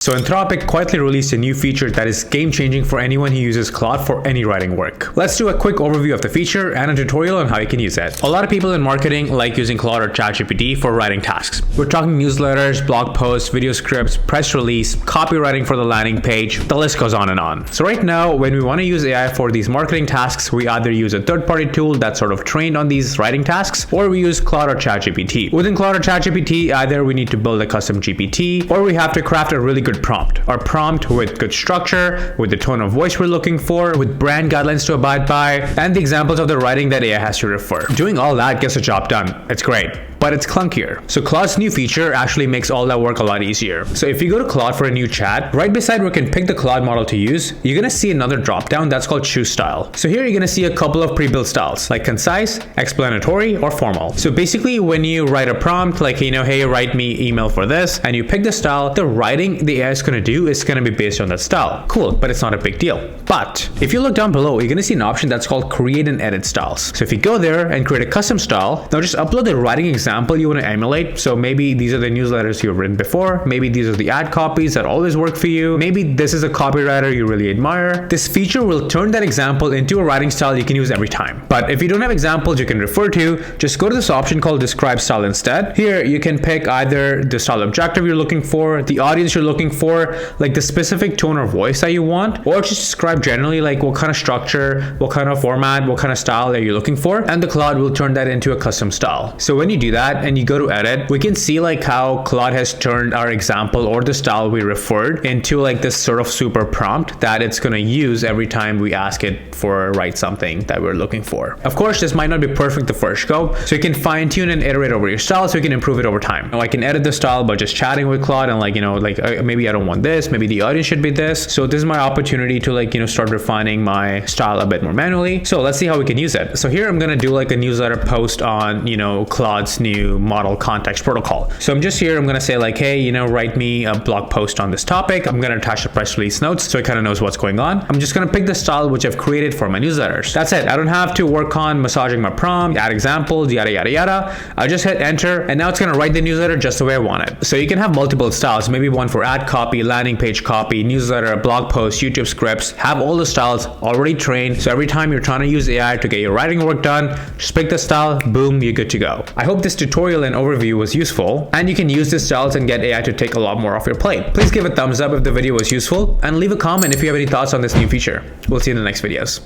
So Anthropic quietly released a new feature that is game-changing for anyone who uses Claude for any writing work. Let's do a quick overview of the feature and a tutorial on how you can use it. A lot of people in marketing like using Claude or ChatGPT for writing tasks. We're talking newsletters, blog posts, video scripts, press release, copywriting for the landing page, the list goes on and on. So right now, when we want to use AI for these marketing tasks, we either use a third-party tool that's sort of trained on these writing tasks, or we use Claude or ChatGPT. Within Claude or ChatGPT, either we need to build a custom GPT, or we have to craft a really good prompt. Our prompt with good structure, with the tone of voice we're looking for, with brand guidelines to abide by, and the examples of the writing that AI has to refer. Doing all that gets the job done. It's great, but it's clunkier. So Claude's new feature actually makes all that work a lot easier. So if you go to Claude for a new chat, right beside where you can pick the Claude model to use, you're gonna see another drop-down that's called Choose Style. So here you're gonna see a couple of pre-built styles, like concise, explanatory, or formal. So basically when you write a prompt, like, hey, write me email for this, and you pick the style, the writing the AI is gonna do is gonna be based on that style. Cool, but it's not a big deal. But if you look down below, you're gonna see an option that's called Create and Edit Styles. So if you go there and create a custom style, now just upload the writing example you want to emulate. So maybe these are the newsletters you've written before. Maybe these are the ad copies that always work for you. Maybe this is a copywriter you really admire. This feature will turn that example into a writing style you can use every time. But if you don't have examples you can refer to, just go to this option called Describe Style instead. Here you can pick either the style objective you're looking for, the audience you're looking for, like the specific tone or voice that you want, or just describe generally like what kind of structure, what kind of format, what kind of style that you're looking for, and the Claude will turn that into a custom style. So when you do that and you go to edit, we can see like how Claude has turned our example or the style we referred into like this sort of super prompt that it's going to use every time we ask it for write something that we're looking for. Of course, this might not be perfect the first go, so you can fine tune and iterate over your style so you can improve it over time. Now I can edit the style by just chatting with Claude and maybe I don't want this, maybe the audience should be this. So this is my opportunity to start refining my style a bit more manually. So let's see how we can use it. So here I'm going to do like a newsletter post on, Claude's new model context protocol. So I'm just here, I'm going to say like, hey, write me a blog post on this topic. I'm going to attach the press release notes so it kind of knows what's going on. I'm just going to pick the style which I've created for my newsletters. That's it. I don't have to work on massaging my prompt, add examples, yada, yada, yada. I just hit enter and now it's going to write the newsletter just the way I want it. So you can have multiple styles, maybe one for ad copy, landing page copy, newsletter, blog post, YouTube scripts, have all the styles already trained. So every time you're trying to use AI to get your writing work done, just pick the style, boom, you're good to go. I hope this tutorial and overview was useful and you can use these styles and get AI to take a lot more off your plate. Please give a thumbs up if the video was useful and leave a comment if you have any thoughts on this new feature. We'll see you in the next videos.